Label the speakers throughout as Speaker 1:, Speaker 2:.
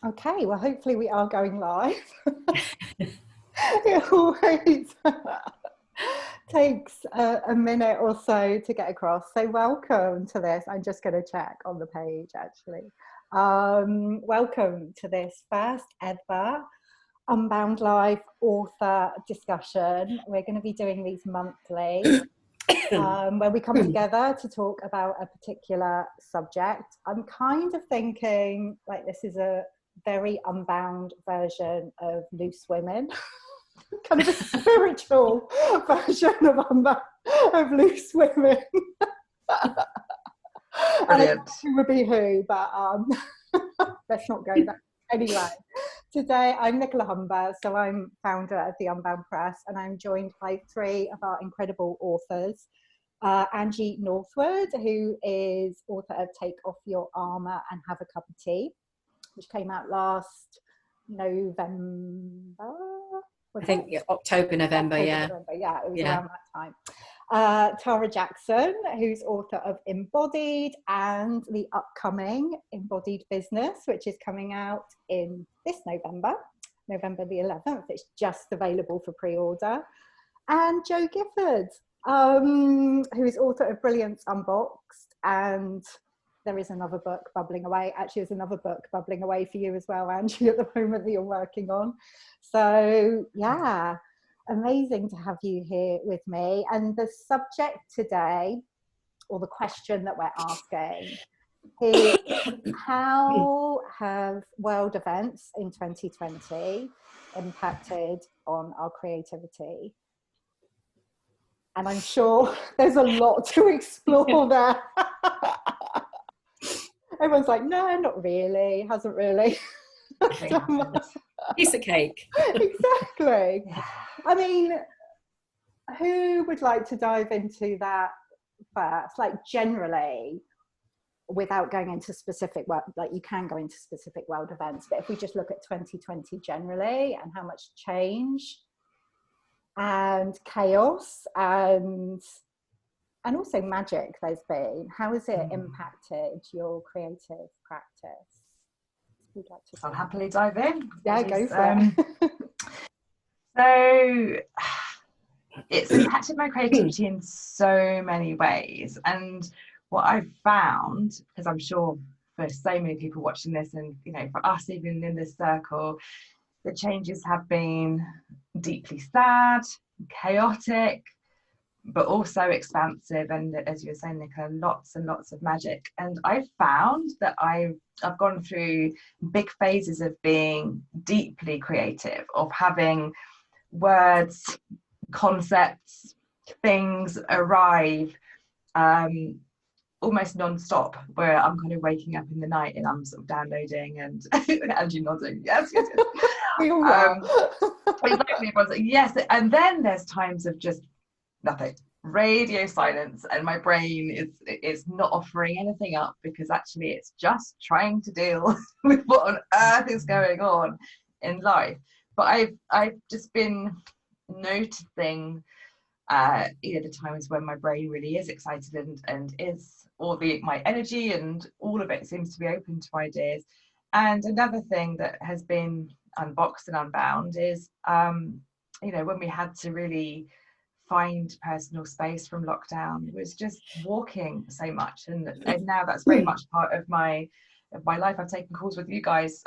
Speaker 1: Okay, well, hopefully we are going live. It always takes a minute or so to get across. So welcome to this. I'm just going to check on the page, actually. Welcome to this first ever Unbound Live author discussion. We're going to be doing these monthly. Where we come together to talk about a particular subject. I'm kind of thinking like this is a very unbound version of Loose Women, kind of a spiritual version of Loose Women. And I don't know who would be who, but let's not go there. Anyway, today I'm Nicola Humber, so I'm founder of the Unbound Press, and I'm joined by three of our incredible authors. Angie Northwood, who is author of Take Off Your Armour and Have a Cup of Tea, which came out last November.
Speaker 2: I think October, November, yeah.
Speaker 1: Yeah, it was around that time. Tara Jackson, who's author of Embodied and the upcoming Embodied Business, which is coming out in this November the 11th. It's just available for pre-order. And Jo Gifford, who is author of Brilliance Unboxed, and there is another book bubbling away. Actually, there's another book bubbling away for you as well, Angie, at the moment that you're working on. So yeah, amazing to have you here with me. And the subject today, or the question that we're asking, is how have world events in 2020 impacted on our creativity? And I'm sure there's a lot to explore there. Everyone's like, no, not really, hasn't really.
Speaker 2: Piece of cake.
Speaker 1: Exactly. I mean, who would like to dive into that first? Like generally, without going into specific, like you can go into specific world events, but if we just look at 2020 generally and how much change and chaos and also magic there's been, how has it impacted your creative practice? Who'd like to
Speaker 3: I'll happily dive in.
Speaker 1: Yeah, go for it.
Speaker 3: So it's impacted my creativity in so many ways, and what I've found, because I'm sure for so many people watching this, and you know, for us even in this circle, the changes have been deeply sad, chaotic, but also expansive, and as you were saying, Nicola, lots and lots of magic. And I've found that I've gone through big phases of being deeply creative, of having words, concepts, things arrive almost non-stop, where I'm kind of waking up in the night and I'm sort of downloading, and Angie nodding, yes. Exactly, everyone's like, yes. And then there's times of just nothing, radio silence, and my brain is not offering anything up, because actually it's just trying to deal with what on earth is going on in life. But I've just been noticing the times when my brain really is excited and is my energy and all of it seems to be open to ideas. And another thing that has been unboxed and unbound is when we had to really find personal space from lockdown, was just walking so much, and now that's very much part of my life. I've taken calls with you guys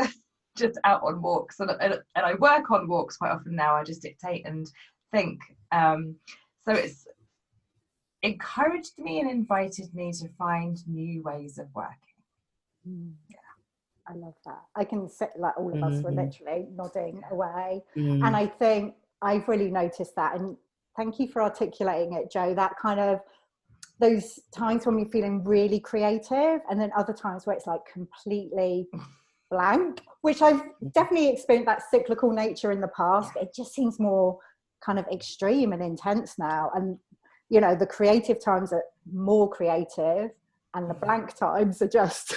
Speaker 3: just out on walks, and I work on walks quite often now. I just dictate and think, so it's encouraged me and invited me to find new ways of working.
Speaker 1: I love that. I can sit, like all of us were literally nodding away. And I think I've really noticed that, and thank you for articulating it, Jo, that kind of those times when you're feeling really creative, and then other times where it's like completely blank, which I've definitely experienced that cyclical nature in the past, but it just seems more kind of extreme and intense now. And you know, the creative times are more creative, and the blank times are just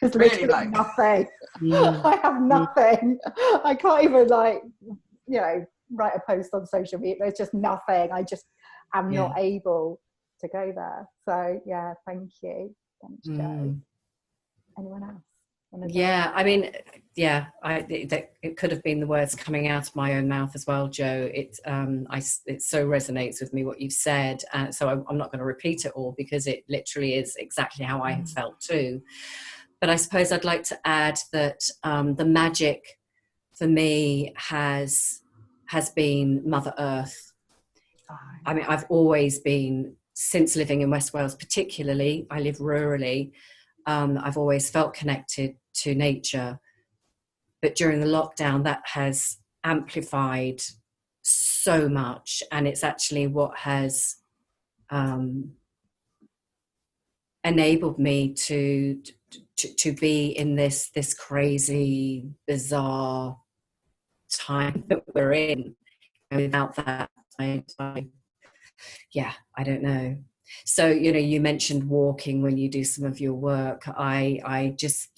Speaker 1: there's literally really nothing. I have nothing. I can't even write a post on social media. There's just nothing. I just am not able to go there. So yeah, thank you. Thanks, Jo. Anyone else?
Speaker 2: Yeah, I mean, yeah, it could have been the words coming out of my own mouth as well, Jo. It so resonates with me what you've said, so I'm not going to repeat it all because it literally is exactly how I have felt too. But I suppose I'd like to add that the magic for me has been Mother Earth. I mean, I've always been, since living in West Wales particularly, I live rurally, I've always felt connected to nature. But during the lockdown, that has amplified so much. And it's actually what has enabled me to be in this crazy, bizarre time that we're in. Without that, I don't know. So, you mentioned walking when you do some of your work. I just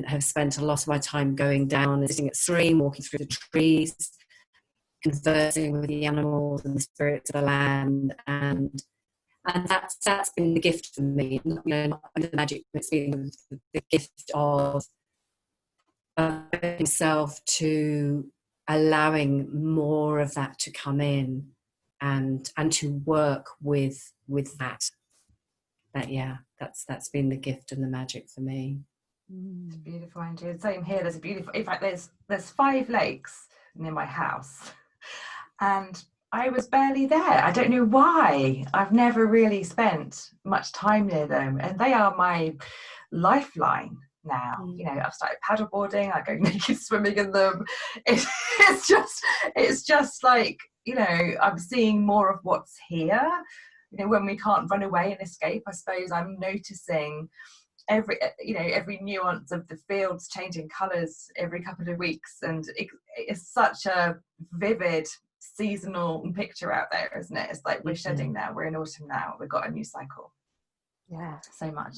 Speaker 2: have spent a lot of my time going down and sitting at stream, walking through the trees, conversing with the animals and the spirits of the land, and that's been the gift for me. Not the magic, it's been the gift of myself to allowing more of that to come in and to work with that. That's been the gift and the magic for me.
Speaker 3: It's beautiful, Angie. Same here. There's a beautiful, in fact, there's 5 lakes near my house, and I was barely there. I don't know why. I've never really spent much time near them, and they are my lifeline now. I've started paddleboarding. I go naked swimming in them. It's just like, I'm seeing more of what's here. When we can't run away and escape, I suppose I'm noticing every nuance of the fields changing colours every couple of weeks, and it's such a vivid seasonal picture out there, isn't it? It's like we're shedding now, we're in autumn now, we've got a new cycle.
Speaker 1: Yeah,
Speaker 3: so much.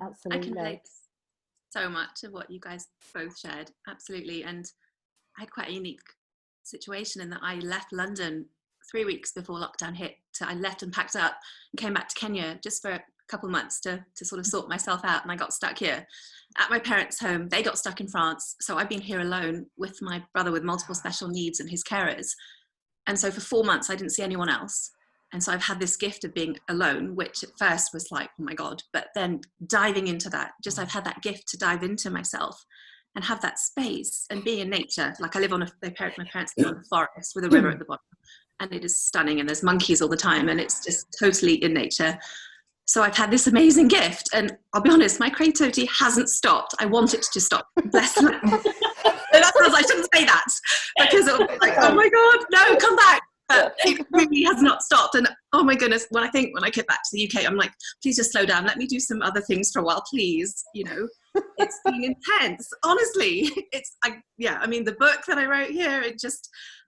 Speaker 1: Absolutely.
Speaker 4: I can relate so much of what you guys both shared, absolutely. And I had quite a unique situation in that I left London 3 weeks before lockdown hit. So I left and packed up and came back to Kenya just for a couple of months to sort of sort myself out, and I got stuck here at my parents' home. They got stuck in France, so I've been here alone with my brother with multiple special needs and his carers. And so for 4 months I didn't see anyone else, and so I've had this gift of being alone, which at first was like, oh my god, but then diving into that, just I've had that gift to dive into myself and have that space and be in nature. Like I live on my parents live in a forest with a river at the bottom, and it is stunning, and there's monkeys all the time, and it's just totally in nature. So I've had this amazing gift, and I'll be honest, my creativity hasn't stopped. I want it to stop. Bless them. I shouldn't say that, because it was like, oh my god, no, come back. But it really has not stopped. And oh my goodness, when I get back to the UK, I'm like, please just slow down. Let me do some other things for a while, please. It's been intense. Honestly, I mean, the book that I wrote here,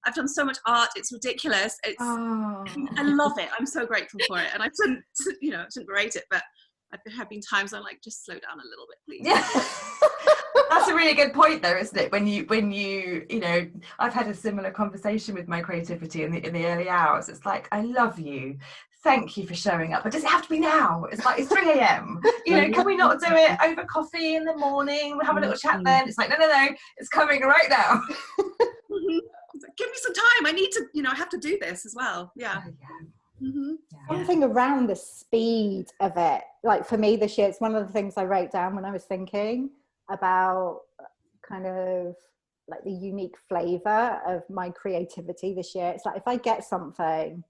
Speaker 4: I've done so much art. It's ridiculous. I love it. I'm so grateful for it. And I shouldn't berate it, but there have been times I'm like, just slow down a little bit, please.
Speaker 3: Yeah. That's a really good point though, isn't it? When you I've had a similar conversation with my creativity in the early hours. It's like, I love you. Thank you for showing up. But does it have to be now? It's like, it's 3 a.m. Can we not do it over coffee in the morning? We'll have a little chat then. It's like, no. It's coming right now.
Speaker 4: Give me some time. I need to, I have to do this as well. Yeah.
Speaker 1: Something around the speed of it. Like for me this year, it's one of the things I wrote down when I was thinking about kind of like the unique flavour of my creativity this year. It's like if I get something,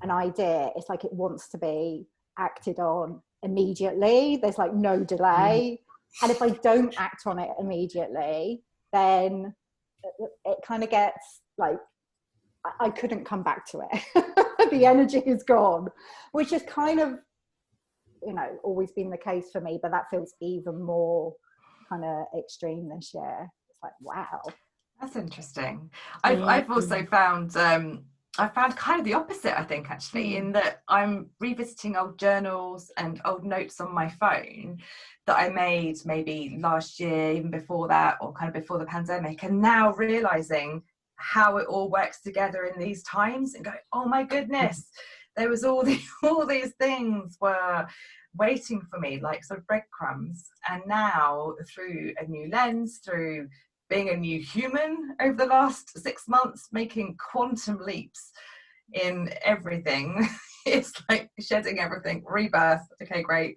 Speaker 1: an idea, it's like it wants to be acted on immediately. There's like no delay. And if I don't act on it immediately, then it kind of gets like I couldn't come back to it. The energy is gone, which is kind of always been the case for me, but that feels even more kind of extreme this year. It's like, wow,
Speaker 3: that's interesting. I've also found I found kind of the opposite, I think, actually, in that I'm revisiting old journals and old notes on my phone that I made maybe last year, even before that, or kind of before the pandemic, and now realizing how it all works together in these times and go, oh my goodness, there was all these things were waiting for me, like sort of breadcrumbs. And now, through a new lens, through being a new human over the last 6 months, making quantum leaps in everything, it's like shedding everything, rebirth. Okay, great.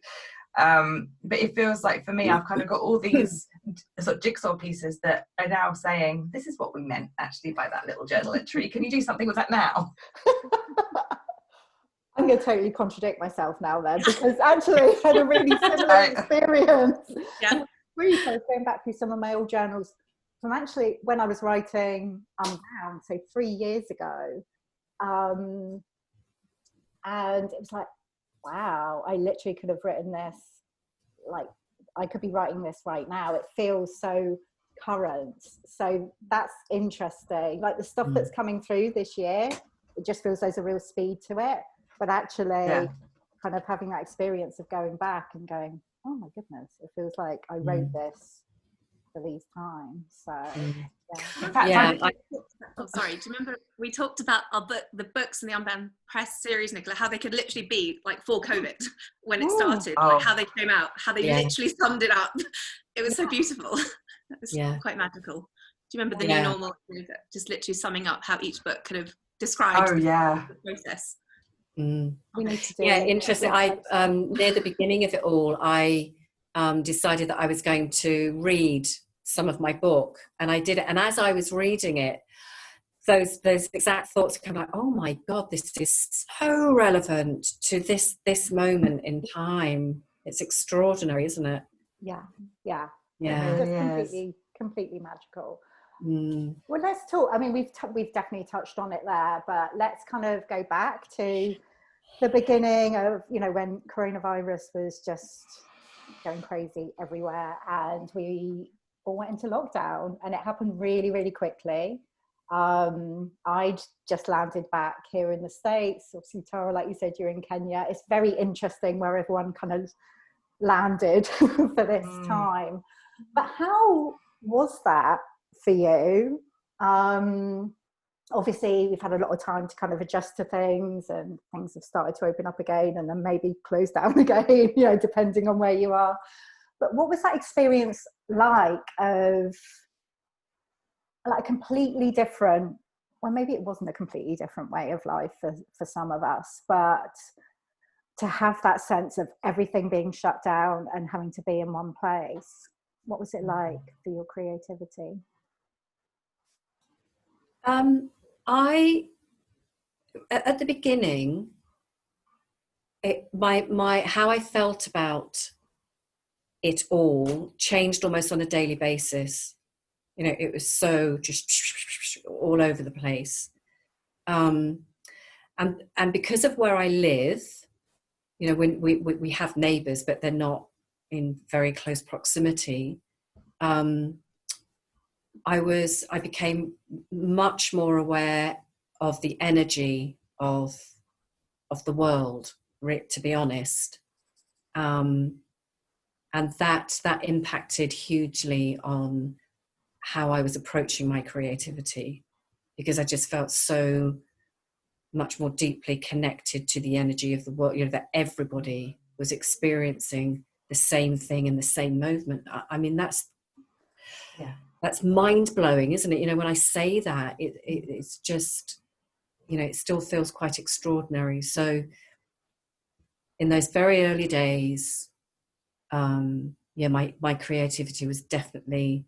Speaker 3: But it feels like for me, I've kind of got all these sort of jigsaw pieces that are now saying, this is what we meant actually by that little journal entry. Can you do something with that now?
Speaker 1: I'm going to totally contradict myself now then, because actually I had a really similar experience.
Speaker 4: Yeah.
Speaker 1: Really, I was going back through some of my old journals from actually when I was writing Unbound, so 3 years ago. And it was like, wow, I literally could have written this, like I could be writing this right now. It feels so current. So that's interesting. Like the stuff that's coming through this year, it just feels there's a real speed to it. But actually kind of having that experience of going back and going, oh my goodness, it feels like I wrote this for these times. So
Speaker 3: In fact,
Speaker 4: sorry, do you remember we talked about the books in the Unbound Press series, Nicola, how they could literally be like for COVID when it started, like how they came out, how they literally summed it up. It was so beautiful. That was quite magical. Do you remember the new normal, just literally summing up how each book could have described the process?
Speaker 1: We need to do
Speaker 2: interesting. I near the beginning of it all, I decided that I was going to read some of my book, and I did it. And as I was reading it, those exact thoughts come like, oh my God, this is so relevant to this moment in time. It's extraordinary, isn't it?
Speaker 1: Yeah.
Speaker 3: It
Speaker 1: Just completely magical.
Speaker 2: Mm.
Speaker 1: Well, let's talk. I mean, we've definitely touched on it there, but let's kind of go back to the beginning of, you know, when coronavirus was just going crazy everywhere, and we all went into lockdown, and it happened really, really quickly. I'd just landed back here in the States. Obviously, Tara, like you said, you're in Kenya. It's very interesting where everyone kind of landed for this time. But how was that for you? Obviously, we've had a lot of time to kind of adjust to things, and things have started to open up again and then maybe close down again, you know, depending on where you are. But what was that experience like of like a completely different, well, maybe it wasn't a completely different way of life for some of us, but to have that sense of everything being shut down and having to be in one place? What was it like for your creativity?
Speaker 2: At the beginning, my how I felt about it all changed almost on a daily basis. You know, it was so just all over the place. And because of where I live, you know, when we have neighbours, but they're not in very close proximity, I became much more aware of the energy of the world, to be honest. And that impacted hugely on how I was approaching my creativity, because I just felt so much more deeply connected to the energy of the world, you know, that everybody was experiencing the same thing in the same moment. I mean, that's mind-blowing, isn't it? You know, when I say that, it's just, you know, it still feels quite extraordinary. So in those very early days, my creativity was definitely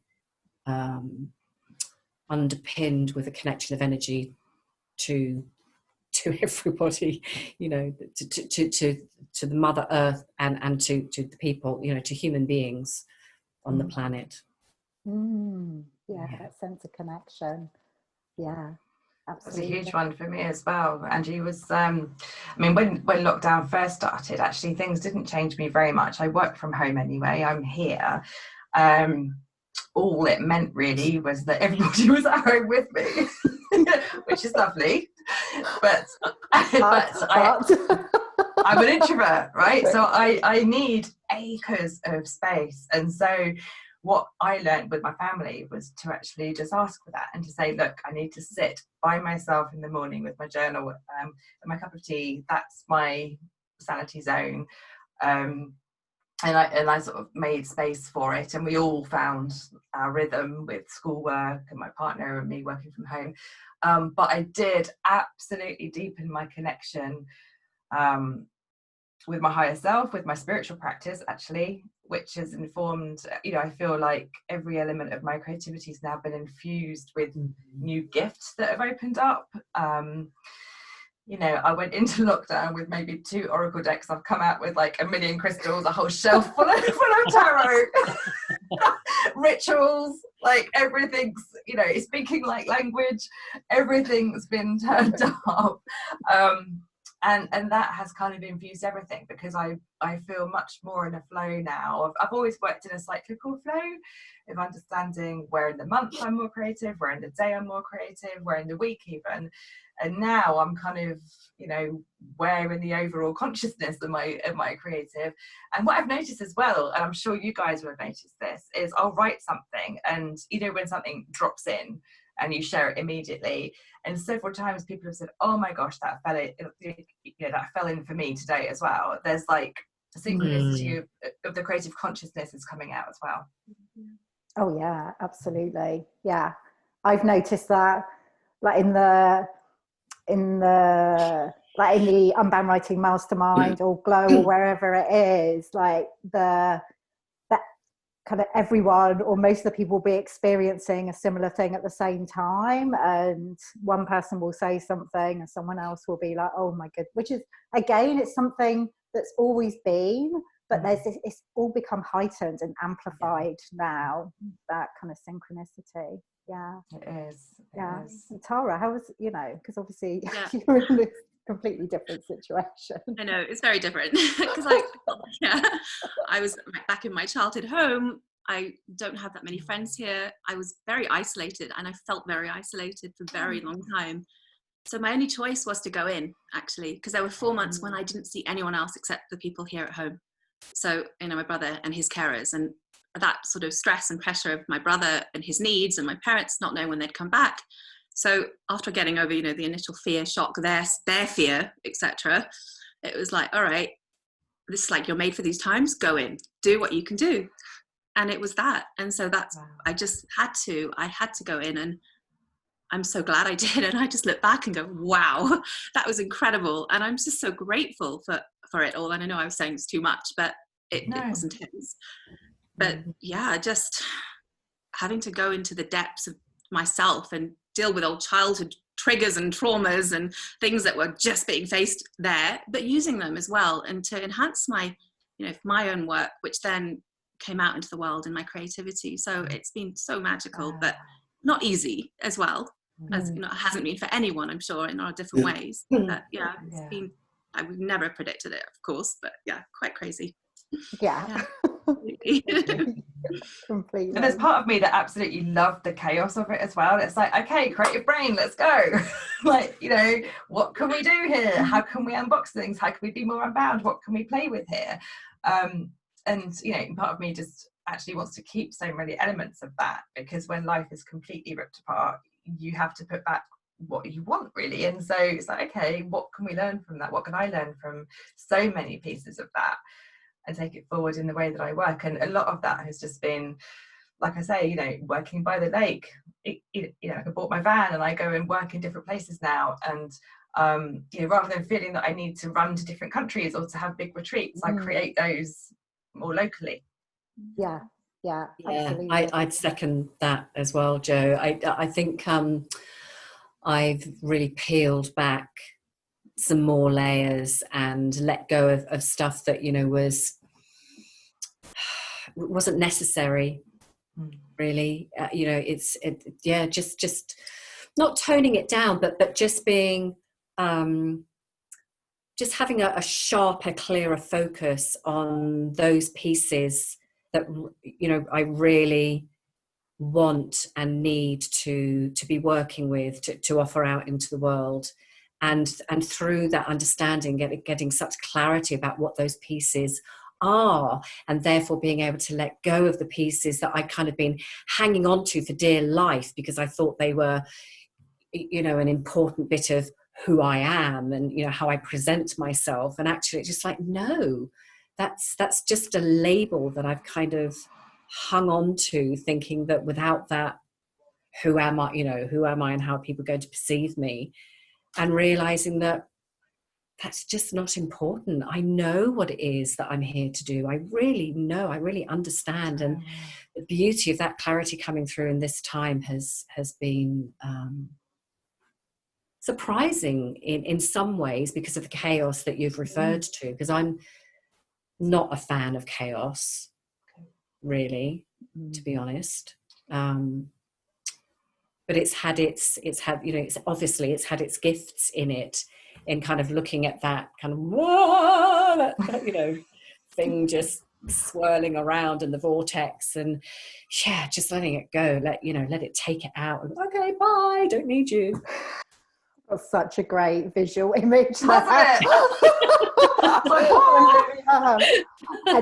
Speaker 2: underpinned with a connection of energy to everybody, you know, to the Mother Earth and to the people, you know, to human beings on the planet.
Speaker 1: That sense of connection. Yeah, absolutely.
Speaker 3: That's a huge one for me as well. Angie, was I mean, when lockdown first started, actually things didn't change me very much. I work from home anyway. I'm here. All it meant really was that everybody was at home with me, which is lovely. But I'm an introvert, right? So I need acres of space, and so what I learned with my family was to actually just ask for that and to say, look, I need to sit by myself in the morning with my journal and my cup of tea. That's my sanity zone. And I sort of made space for it, and we all found our rhythm with schoolwork and my partner and me working from home. But I did absolutely deepen my connection with my higher self, with my spiritual practice, actually, which has informed, I feel like every element of my creativity has now been infused with new gifts that have opened up. I went into lockdown with maybe 2 oracle decks. I've come out with like 1 million crystals, a whole shelf full of tarot, rituals, like everything's, speaking like language, everything's been turned up. And that has kind of infused everything, because I feel much more in a flow now. I've always worked in a cyclical flow of understanding where in the month I'm more creative, where in the day I'm more creative, where in the week even. And now I'm kind of, where in the overall consciousness am I creative. And what I've noticed as well, and I'm sure you guys will have noticed this, is I'll write something, and when something drops in and you share it immediately, and several times people have said, oh my gosh, that fell in for me today as well. There's like a synchronicity of the creative consciousness is coming out as well.
Speaker 1: Oh yeah, absolutely. Yeah, I've noticed that, like in the Unbound Writing Mastermind or Glow or wherever it is, like that kind of everyone or most of the people will be experiencing a similar thing at the same time, and one person will say something and someone else will be like, oh my god, which is, again, it's something that's always been, but it's all become heightened and amplified now, that kind of synchronicity. Yeah, it is. And Tara, how was, because obviously you're in this completely different situation.
Speaker 4: I know, it's very different, because I was back in my childhood home. I don't have that many friends here. I was very isolated, and I felt very isolated for a very long time. So my only choice was to go in, actually, because there were 4 months when I didn't see anyone else except the people here at home. So, my brother and his carers, and that sort of stress and pressure of my brother and his needs and my parents not knowing when they'd come back. So after getting over, the initial fear, shock, their fear, etc., it was like, all right, this is like, you're made for these times, go in, do what you can do. And it was that. And so that's, I had to go in, and I'm so glad I did. And I just look back and go, wow, that was incredible. And I'm just so grateful for it all. And I know I was saying it's too much, but it wasn't his. But just having to go into the depths of myself and deal with old childhood triggers and traumas and things that were just being faced there, but using them as well, and to enhance my, my own work, which then came out into the world in my creativity. So it's been so magical, but not easy as well, as it hasn't been for anyone, I'm sure, in our different ways. But it's been, I would never have predicted it, of course, but quite crazy.
Speaker 1: Completely.
Speaker 3: And there's part of me that absolutely loved the chaos of it as well. It's like, okay, creative brain, let's go. Like, what can we do here? How can we unbox things? How can we be more unbound? What can we play with here? And part of me just actually wants to keep so many elements of that, because when life is completely ripped apart, you have to put back what you want, really. And so it's like, okay, what can we learn from that? What can I learn from so many pieces of that, and take it forward in the way that I work? And a lot of that has just been, like I say, working by the lake. I bought my van and I go and work in different places now, and rather than feeling that I need to run to different countries or to have big retreats, I create those more locally.
Speaker 1: Yeah, absolutely.
Speaker 2: I'd second that as well, Jo. I think I've really peeled back some more layers and let go of stuff that wasn't necessary, really. Just not toning it down, but just being just having a sharper, clearer focus on those pieces that I really want and need to be working with, to offer out into the world. And through that understanding, getting such clarity about what those pieces are, and therefore being able to let go of the pieces that I kind of been hanging on to for dear life because I thought they were, you know, an important bit of who I am and, you know, how I present myself. And actually it's just like, no, that's just a label that I've kind of hung on to, thinking that without that, who am I, you know, who am I and how are people going to perceive me? And realizing that that's just not important. I know what it is that I'm here to do. I really know, I really understand. And the beauty of that clarity coming through in this time has been surprising in some ways because of the chaos that you've referred to, because I'm not a fan of chaos, really, to be honest. But it's had, you know, it's obviously it's had its gifts in it, in kind of looking at that kind of, whoa, that, you know, thing just swirling around in the vortex, and yeah, just letting it go, let it take it out. And, okay, bye, don't need you.
Speaker 1: That's such a great visual image.
Speaker 3: And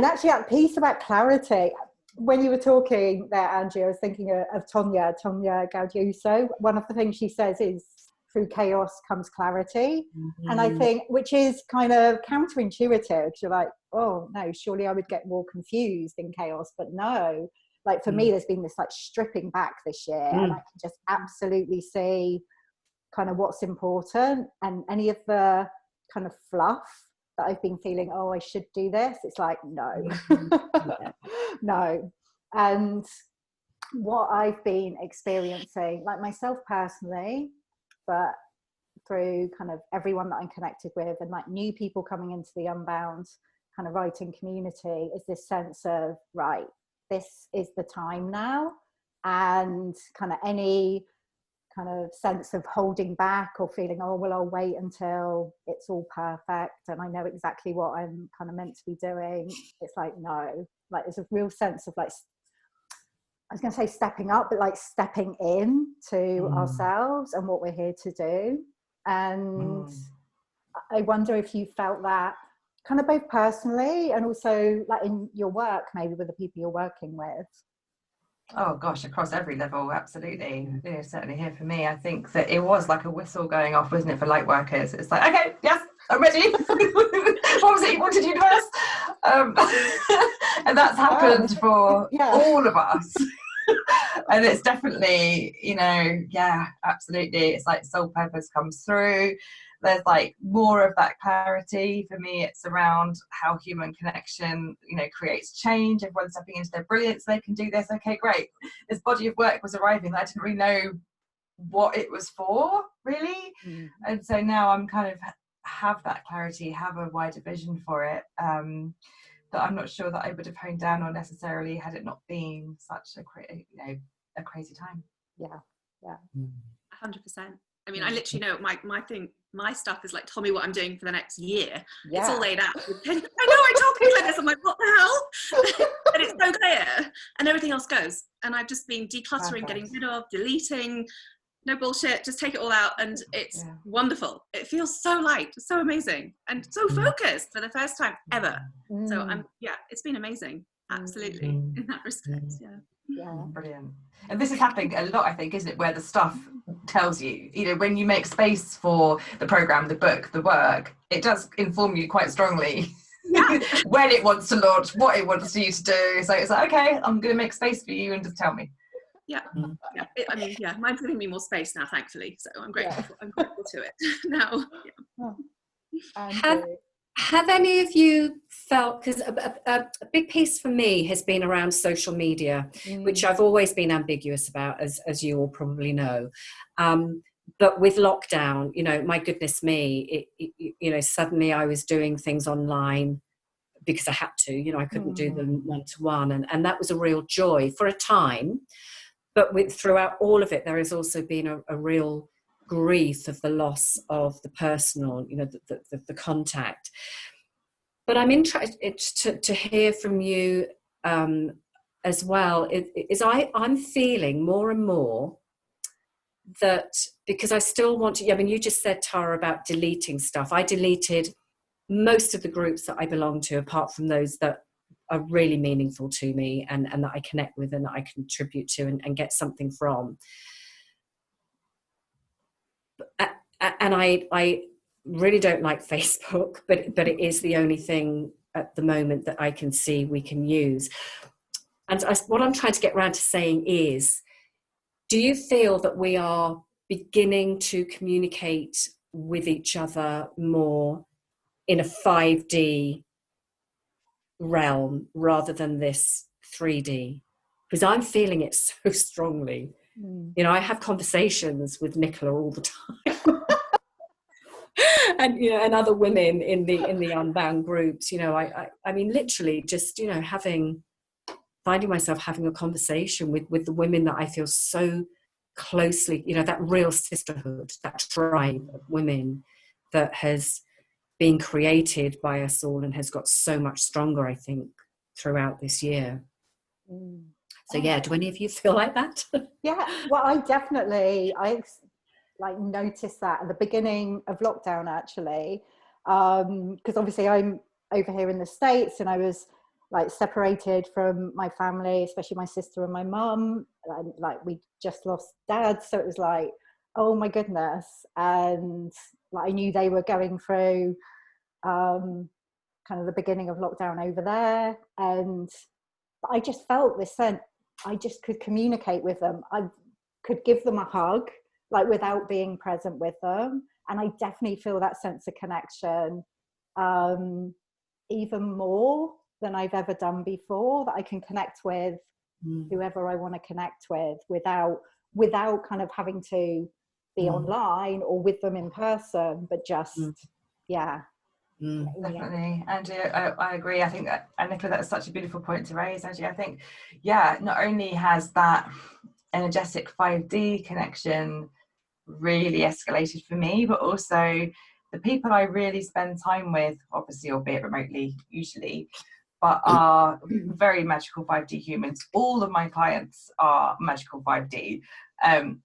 Speaker 1: actually, that piece about clarity, when you were talking there, Angie, I was thinking of Tonya Gaudiuso. One of the things she says is, through chaos comes clarity. And I think, which is kind of counterintuitive. You're like, oh no, surely I would get more confused in chaos, but no. Like for me, there's been this like stripping back this year, and I can just absolutely see kind of what's important, and any of the kind of fluff that I've been feeling, oh, I should do this, it's like, no. No. And what I've been experiencing, like myself personally, but through kind of everyone that I'm connected with, and like new people coming into the Unbound kind of writing community, is this sense of, right, this is the time now. And kind of any kind of sense of holding back or feeling, oh, well, I'll wait until it's all perfect and I know exactly what I'm kind of meant to be doing. It's like, no, like there's a real sense of like, I was going to say stepping up, but like stepping in to ourselves and what we're here to do. And I wonder if you felt that kind of both personally and also like in your work, maybe with the people you're working with.
Speaker 3: Oh gosh, across every level, absolutely. You know, certainly here for me, I think that it was like a whistle going off, wasn't it, for light workers? It's like, okay, yes, I'm ready. What was it you wanted, universe? And that's happened for all of us. And it's definitely, you know, yeah, absolutely. It's like soul purpose comes through. There's like more of that clarity. For me, it's around how human connection, you know, creates change. Everyone's stepping into their brilliance. They can do this. Okay, great. This body of work was arriving. I didn't really know what it was for, really. And so now I'm kind of have that clarity, have a wider vision for it. That I'm not sure that I would have honed down on necessarily had it not been such a crazy time.
Speaker 1: Yeah.
Speaker 4: 100%. I mean, I literally know my stuff is like, tell me what I'm doing for the next year. Yeah. It's all laid out. I know, I talk like this. I'm like, what the hell? And it's so clear. And everything else goes. And I've just been decluttering, getting rid of, deleting, no bullshit, just take it all out. And it's wonderful. It feels so light, so amazing, and so focused for the first time ever. So it's been amazing. Absolutely. In that respect. Yeah.
Speaker 3: Brilliant. And this is happening a lot, I think, isn't it, where the stuff tells you, you know, when you make space for the program, the book, the work, it does inform you quite strongly when it wants to launch, what it wants you to do. So it's like, okay, I'm going to make space for you and just tell me.
Speaker 4: Mine's giving me more space now, thankfully, so I'm grateful. I'm grateful to it now.
Speaker 2: Have any of you felt, because a big piece for me has been around social media, which I've always been ambiguous about, as you all probably know. But with lockdown, you know, my goodness me, you know, suddenly I was doing things online because I had to, you know, I couldn't do them one-to-one. And that was a real joy for a time. But throughout all of it, there has also been a real grief of the loss of the personal, you know, the contact. But I'm interested to hear from you as well. I'm feeling more and more that, because I still want to, I mean, you just said, Tara, about deleting stuff. I deleted most of the groups that I belong to, apart from those that are really meaningful to me, and that I connect with and that I contribute to and get something from. And I really don't like Facebook, but it is the only thing at the moment that I can see we can use. And what I'm trying to get around to saying is, do you feel that we are beginning to communicate with each other more in a 5D realm rather than this 3D? Because I'm feeling it so strongly. You know, I have conversations with Nicola all the time. And you know, and other women in the Unbound groups, you know, I mean, literally just, you know, finding myself having a conversation with the women that I feel so closely, you know, that real sisterhood, that tribe of women that has been created by us all and has got so much stronger, I think, throughout this year. So yeah, do any of you feel like that?
Speaker 1: Yeah, well, I like noticed that at the beginning of lockdown, actually, because obviously I'm over here in the States, and I was like separated from my family, especially my sister and my mum, and like we just lost dad, so it was like, oh my goodness. And like I knew they were going through kind of the beginning of lockdown over there, and I just felt this sense I just could communicate with them. I could give them a hug, like without being present with them. And I definitely feel that sense of connection even more than I've ever done before, that I can connect with whoever I want to connect with without kind of having to be online or with them in person, but just, yeah.
Speaker 3: Definitely, Angie, I agree. I think that, and Nicola, that's such a beautiful point to raise, Angie. I think, yeah, not only has that energetic 5D connection really escalated for me, but also the people I really spend time with, obviously, albeit remotely usually, but are very magical 5D humans. All of my clients are magical 5D.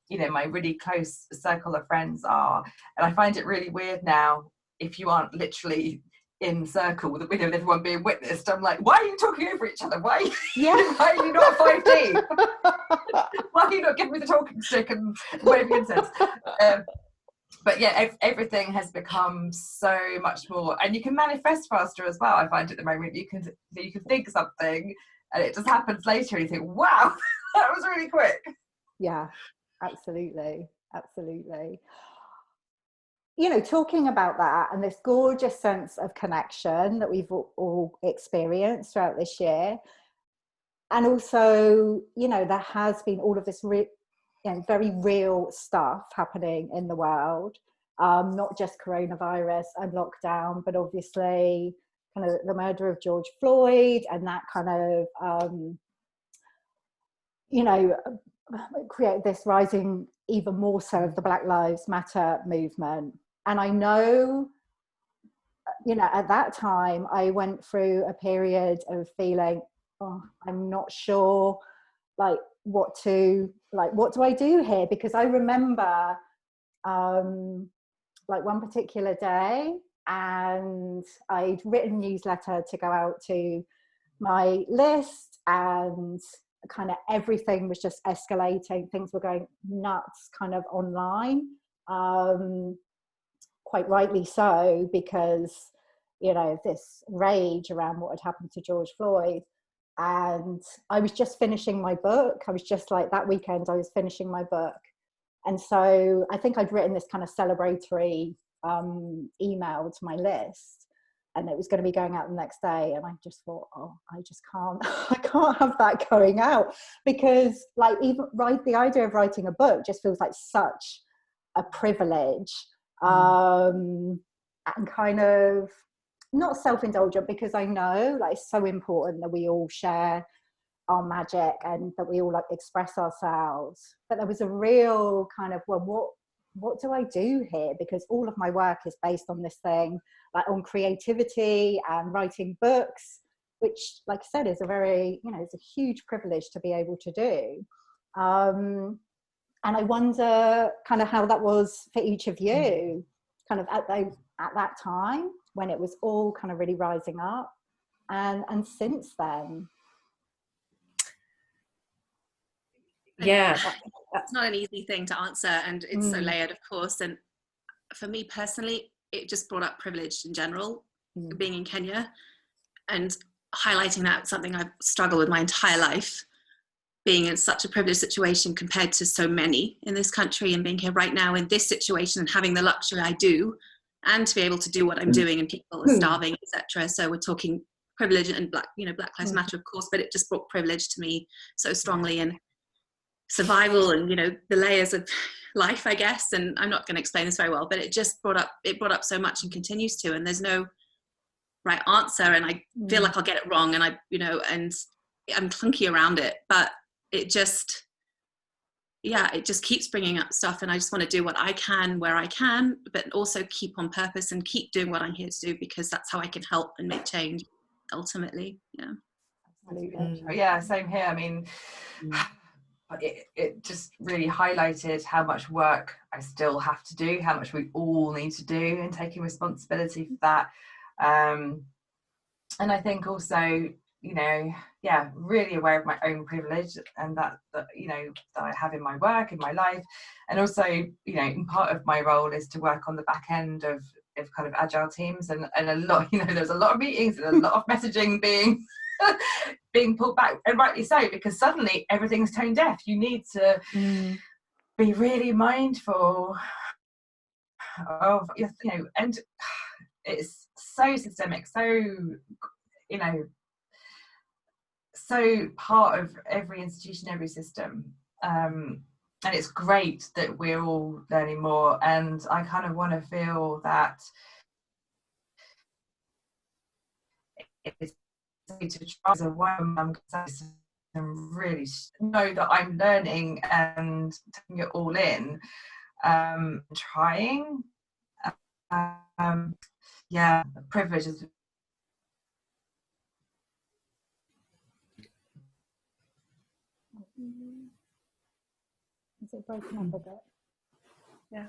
Speaker 3: You know, my really close circle of friends are, and I find it really weird now, if you aren't literally in circle with everyone being witnessed. I'm like, why are you talking over each other? Why are you not 5D? Why are you not giving me the talking stick and waving incense? But yeah, everything has become so much more, and you can manifest faster as well. I find at the moment you can think something and it just happens later and you think, wow, that was really quick.
Speaker 1: Yeah, absolutely. You know, talking about that and this gorgeous sense of connection that we've all experienced throughout this year, and also, you know, there has been all of this very real stuff happening in the world, not just coronavirus and lockdown, but obviously kind of the murder of George Floyd, and that kind of you know, create this rising even more so of the Black Lives Matter movement. And I know, you know, at that time I went through a period of feeling, oh, I'm not sure, like what do I do here? Because I remember like one particular day, and I'd written a newsletter to go out to my list, and kind of everything was just escalating. Things were going nuts kind of online, quite rightly so, because, you know, this rage around what had happened to George Floyd. And I was just finishing my book. I was just like, that weekend I was finishing my book. And so I think I'd written this kind of celebratory email to my list, and it was going to be going out the next day. And I just thought, oh, I just can't, I can't have that going out, because like even the idea of writing a book just feels like such a privilege, and kind of not self-indulgent, because I know like it's so important that we all share our magic and that we all like express ourselves. But there was a real kind of, well, what do I do here? Because all of my work is based on this thing, like on creativity and writing books, which, like I said, is a very, you know, it's a huge privilege to be able to do. And I wonder kind of how that was for each of you, kind of at that time when it was all kind of really rising up. and since then?
Speaker 2: Yeah,
Speaker 4: it's not an easy thing to answer, and it's so layered, of course. And for me personally, it just brought up privilege in general, being in Kenya, and highlighting that something I've struggled with my entire life, being in such a privileged situation compared to so many in this country, and being here right now in this situation and having the luxury I do, and to be able to do what I'm doing, and people are starving, etc. So we're talking privilege and Black Lives Matter, of course, but it just brought privilege to me so strongly, and survival, and the layers of life, I guess. And I'm not going to explain this very well, but it just brought up so much, and continues to. And there's no right answer, and I feel like I'll get it wrong, and and I'm clunky around it, but it just keeps bringing up stuff, and I just want to do what I can where I can, but also keep on purpose and keep doing what I'm here to do, because that's how I can help and make change ultimately.
Speaker 1: Absolutely.
Speaker 3: Yeah, same here. I mean, it just really highlighted how much work I still have to do, how much we all need to do, and taking responsibility for that. And I think also, really aware of my own privilege, and that that I have in my work, in my life. And also, part of my role is to work on the back end of kind of agile teams, and a lot, there's a lot of meetings and a lot of messaging being being pulled back, and rightly so, because suddenly everything's tone deaf. You need to be really mindful of, and it's so systemic, so so part of every institution, every system, and it's great that we're all learning more. And I kind of want to feel that it's to try as a woman and really know that I'm learning and taking it all in, trying. Privilege is.
Speaker 1: Is it broken up a bit?
Speaker 3: Yeah.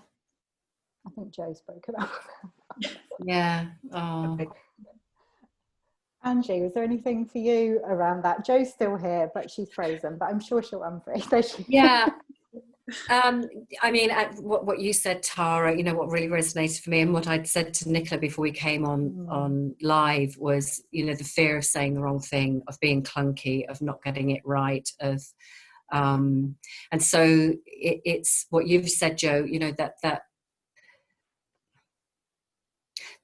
Speaker 1: I think Joe's broken up.
Speaker 2: yeah. Oh.
Speaker 1: Angie, was there anything for you around that? Joe's still here, but she's frozen, but I'm sure she'll unfreeze. There she is.
Speaker 2: Yeah. I mean, what you said, Tara, what really resonated for me, and what I'd said to Nicola before we came on live, was, the fear of saying the wrong thing, of being clunky, of not getting it right, of and so it's what you've said, Joe,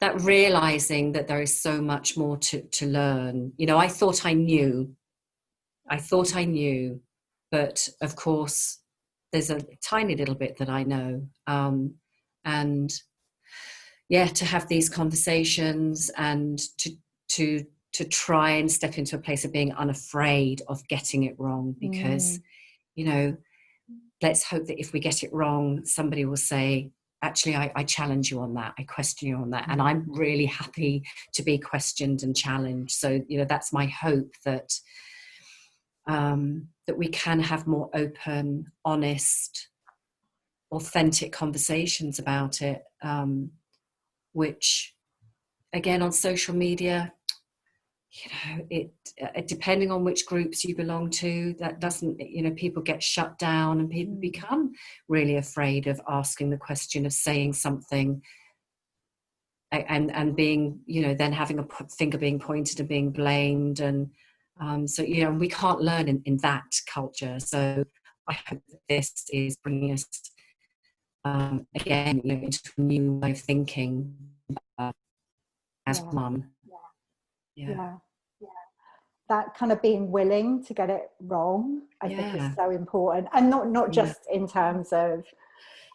Speaker 2: that realizing that there is so much more to learn. I thought I knew, but of course there's a tiny little bit that I know. And to have these conversations, and to try and step into a place of being unafraid of getting it wrong, because let's hope that if we get it wrong, somebody will say, actually, I challenge you on that, I question you on that. And I'm really happy to be questioned and challenged. So, that's my hope, that that we can have more open, honest, authentic conversations about it, which, again, on social media, it depending on which groups you belong to, that doesn't, people get shut down, and people become really afraid of asking the question, of saying something, and being, then having a finger being pointed and being blamed. And so, we can't learn in that culture. So I hope that this is bringing us again, into a new way of thinking as mum.
Speaker 1: Yeah. That kind of being willing to get it wrong, I think, is so important, and not just in terms of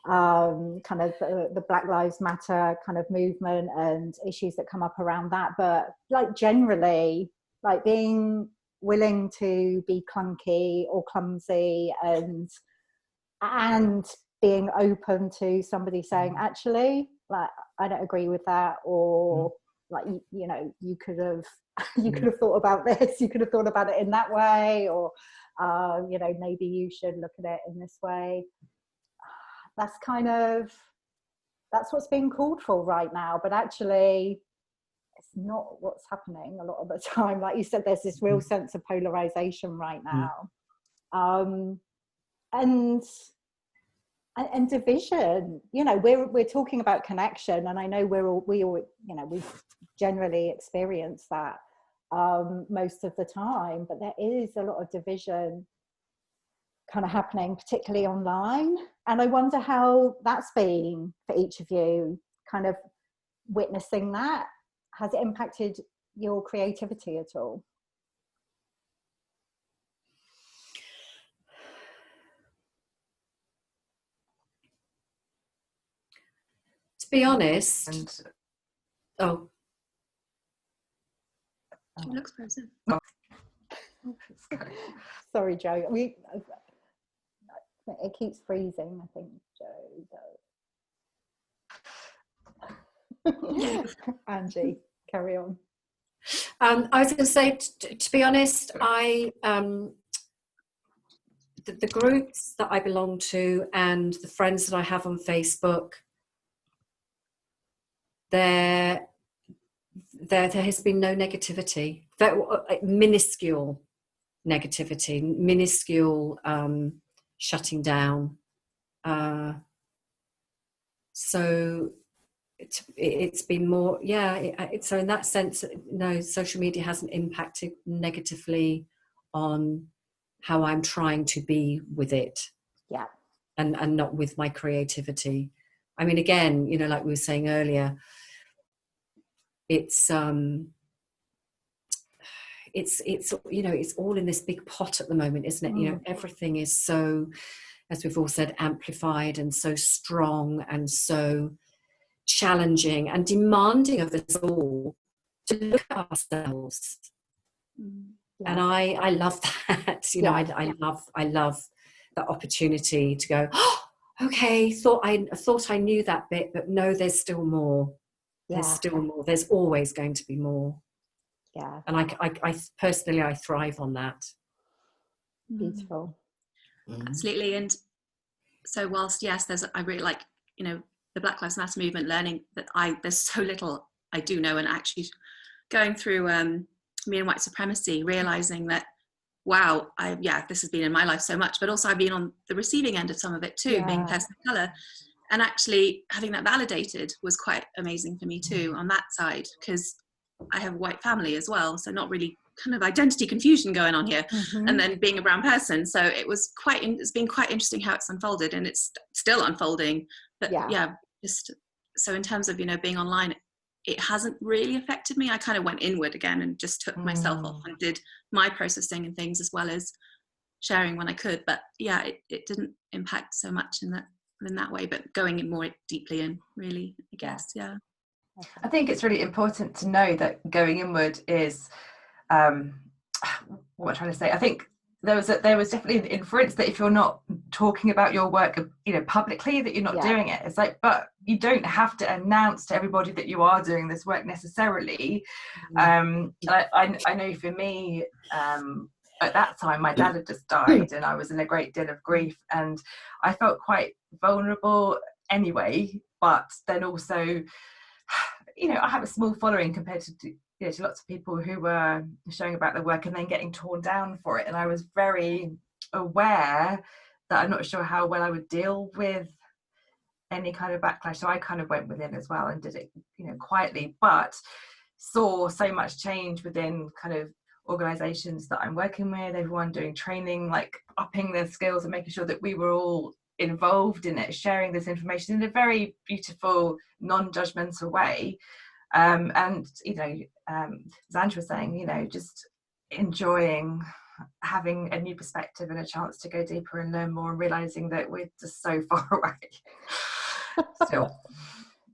Speaker 1: kind of the Black Lives Matter kind of movement and issues that come up around that, but like generally, like being willing to be clunky or clumsy, and being open to somebody saying, actually, like, I don't agree with that, or like, you could have thought about this, you could have thought about it in that way, or maybe you should look at it in this way. That's what's being called for right now, but actually not what's happening a lot of the time. Like you said, there's this real sense of polarization right now, and division. You know, we're talking about connection, and I know we all you know, we generally experience that most of the time, but there is a lot of division kind of happening, particularly online. And I wonder how that's been for each of you, kind of witnessing that. Has it impacted your creativity at all?
Speaker 2: To be honest, oh,
Speaker 4: it looks frozen.
Speaker 1: Sorry, Joe. It keeps freezing, I think, Joe does. Angie, carry on.
Speaker 2: I was going to say, to be honest, the groups that I belong to and the friends that I have on Facebook, there has been no negativity, minuscule negativity, minuscule shutting down. So it's been more, so in that sense, no, social media hasn't impacted negatively on how I'm trying to be with it, and not with my creativity. I mean, again, you know, like we were saying earlier, it's you know, it's all in this big pot at the moment, isn't it? You know, everything is so, as we've all said, amplified and so strong and so challenging and demanding of us all to look at ourselves. And I love that, you know. I love that opportunity to go, oh, okay, thought I knew that bit, but no, there's still more. There's still more. There's always going to be more. And I personally, I thrive on that.
Speaker 1: Beautiful.
Speaker 4: Absolutely. And so whilst, yes, I really like, you know, the Black Lives Matter movement, learning that there's so little I do know, and actually going through me and white supremacy, realizing that, wow, this has been in my life so much, but also I've been on the receiving end of some of it too, being a person of colour, and actually having that validated was quite amazing for me too on that side, because I have a white family as well, so not really kind of identity confusion going on here, and then being a brown person, so it's been quite interesting how it's unfolded, and it's still unfolding, but just so in terms of, you know, being online, it hasn't really affected me. I kind of went inward again and just took myself off and did my processing and things, as well as sharing when I could, but it didn't impact so much in that way, but going in more deeply in, really, I guess.
Speaker 3: I think it's really important to know that going inward is what I'm trying to say. I think there was definitely an inference that if you're not talking about your work, you know, publicly, that you're not doing it. It's like, but you don't have to announce to everybody that you are doing this work necessarily. I know for me, at that time, my dad had just died, and I was in a great deal of grief, and I felt quite vulnerable anyway. But then also, you know, I have a small following compared to, you know, to lots of people who were showing about their work and then getting torn down for it. And I was very aware that I'm not sure how well I would deal with any kind of backlash. So I kind of went within as well and did it, you know, quietly, but saw so much change within kind of organizations that I'm working with, everyone doing training, like upping their skills and making sure that we were all involved in it, sharing this information in a very beautiful, non-judgmental way, and you know, as Angie was saying, you know, just enjoying having a new perspective and a chance to go deeper and learn more, and realizing that we're just so far away still.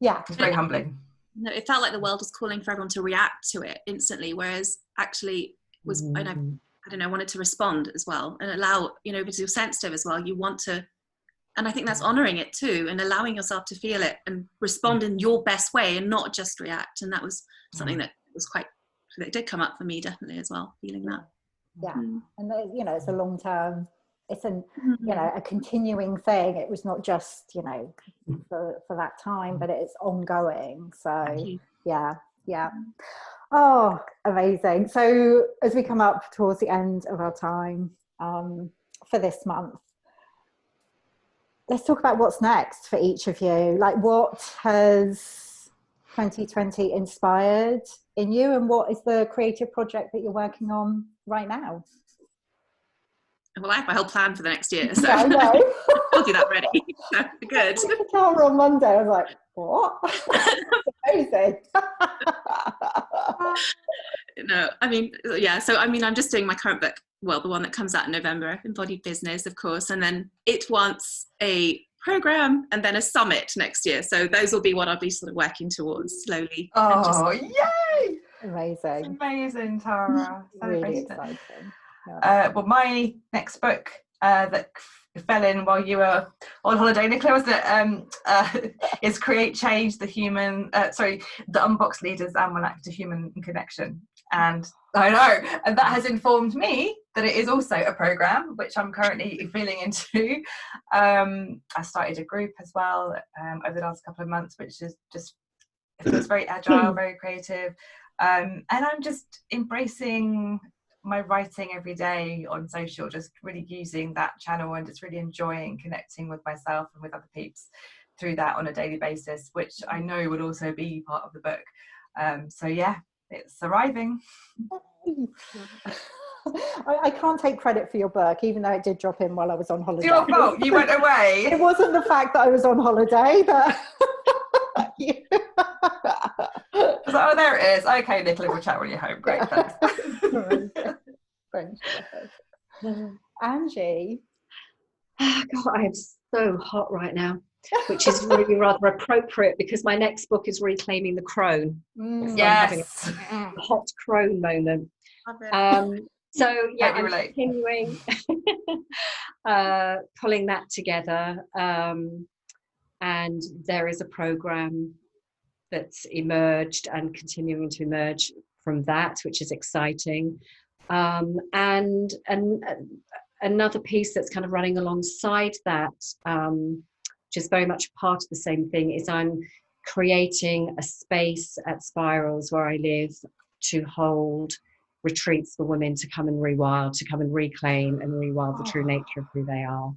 Speaker 3: It's very humbling.
Speaker 4: No, it felt like the world was calling for everyone to react to it instantly, whereas actually was I don't know, wanted to respond as well, and allow, you know, because you're sensitive as well, you want to. And I think that's honouring it too, and allowing yourself to feel it and respond in your best way and not just react. And that was something that did come up for me, definitely, as well, feeling that.
Speaker 1: And you know, it's a long term, it's you know, a continuing thing. It was not just, you know, for that time, but it's ongoing. So Yeah. Oh, amazing. So as we come up towards the end of our time for this month, let's talk about what's next for each of you. Like, what has 2020 inspired in you, and what is the creative project that you're working on right now?
Speaker 4: Well, I have my whole plan for the next year, so
Speaker 1: Yeah, I know.
Speaker 4: I'll do that ready. So, good.
Speaker 1: I took Tara on Monday. I was like, what? Amazing.
Speaker 4: No, I mean, yeah. So, I mean, I'm just doing my current book. Well, the one that comes out in November, Embodied Business, of course, and then it wants a program and then a summit next year. So those will be what I'll be sort of working towards slowly.
Speaker 3: Oh, yay!
Speaker 1: Amazing.
Speaker 3: Amazing, Tara.
Speaker 1: Really exciting.
Speaker 3: Well, my next book that fell in while you were on holiday, Nicola, was it? Is Create Change, the Unboxed Leaders Almanac to Human Connection. And I know, and that has informed me that it is also a program which I'm currently feeling into. I started a group as well over the last couple of months, which is just, it feels very agile, very creative. And I'm just embracing my writing every day on social, just really using that channel and just really enjoying connecting with myself and with other peeps through that on a daily basis, which I know will also be part of the book. So yeah, it's arriving.
Speaker 1: I can't take credit for your book, even though it did drop in while I was on holiday.
Speaker 3: It's your fault, you went away.
Speaker 1: It wasn't the fact that I was on holiday, but
Speaker 3: I was like, oh, there it is. Okay, Nicola, we'll chat when you're home. Great, thanks.
Speaker 1: Angie.
Speaker 2: Oh, God, I am so hot right now, which is really rather appropriate because my next book is reclaiming the crone. So
Speaker 3: Yes.
Speaker 2: I'm having a hot crone moment. So yeah, I'm continuing pulling that together, and there is a program that's emerged and continuing to emerge from that, which is exciting. And another piece that's kind of running alongside that, which is very much part of the same thing, is I'm creating a space at Spirals where I live to hold retreats for women to come and rewild, to come and reclaim and rewild the true nature of who they are,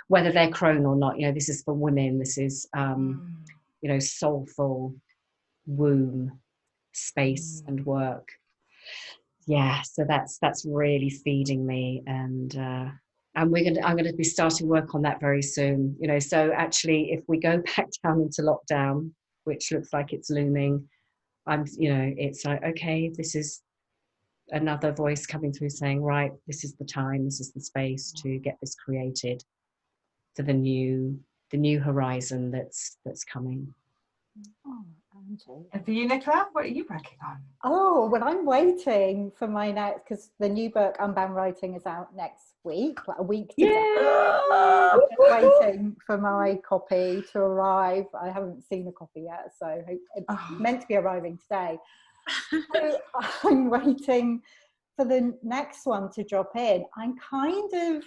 Speaker 2: whether they're crone or not. You know, this is for women. This is, you know, soulful womb space and work. Yeah, so that's really feeding me, and I'm going to be starting work on that very soon. You know, so actually, if we go back down into lockdown, which looks like it's looming, it's like, okay, this is another voice coming through saying, right, this is the time, this is the space to get this created for the new horizon that's coming.
Speaker 1: Oh, Angie.
Speaker 3: And for you, Nicola, what are you working on?
Speaker 1: Oh, well, I'm waiting for my next, because the new book, Unbound Writing, is out next week, like a week today. I'm waiting for my copy to arrive. I haven't seen a copy yet, so it's meant to be arriving today. So I'm waiting for the next one to drop in. I'm kind of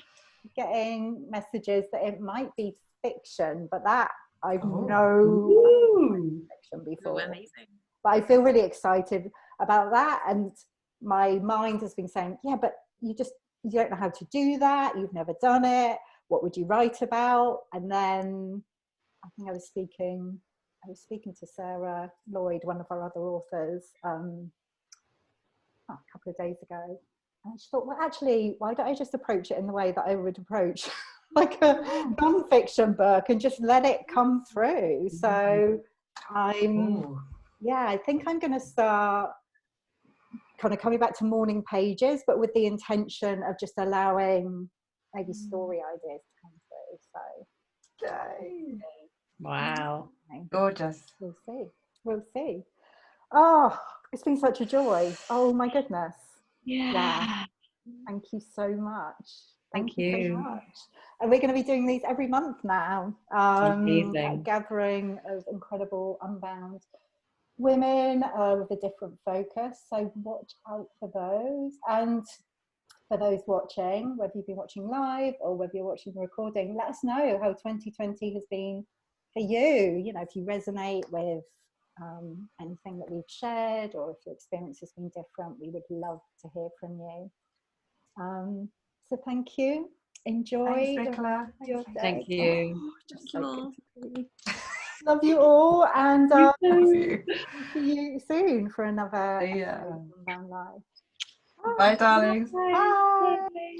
Speaker 1: getting messages that it might be fiction, but that I've known fiction before.
Speaker 4: Amazing.
Speaker 1: But I feel really excited about that, and my mind has been saying, yeah, but you don't know how to do that, you've never done it, what would you write about? And then I think I was speaking to Sarah Lloyd, one of our other authors, a couple of days ago, and I just thought, well, actually, why don't I just approach it in the way that I would approach like a non-fiction book and just let it come through? So I think I'm going to start kind of coming back to morning pages, but with the intention of just allowing maybe story ideas to come through. So
Speaker 3: Yay.
Speaker 2: Wow.
Speaker 3: Gorgeous.
Speaker 1: We'll see. Oh, it's been such a joy. Oh my goodness.
Speaker 2: Yeah.
Speaker 1: Thank you so much.
Speaker 2: Thank you
Speaker 1: so much. And we're going to be doing these every month now. A gathering of incredible Unbound women with a different focus. So watch out for those. And for those watching, whether you've been watching live or whether you're watching the recording, let us know how 2020 has been for you. You know, if you resonate with anything that we've shared, or if your experience has been different, we would love to hear from you. So thank you. Enjoy.
Speaker 3: Thanks, Nicola.
Speaker 2: Thank you.
Speaker 1: Oh, just so good to see you. Love you all, and
Speaker 3: You
Speaker 1: see you soon for another
Speaker 3: too.
Speaker 1: episode of Unbound Live.
Speaker 3: Bye, darlings.
Speaker 1: Bye.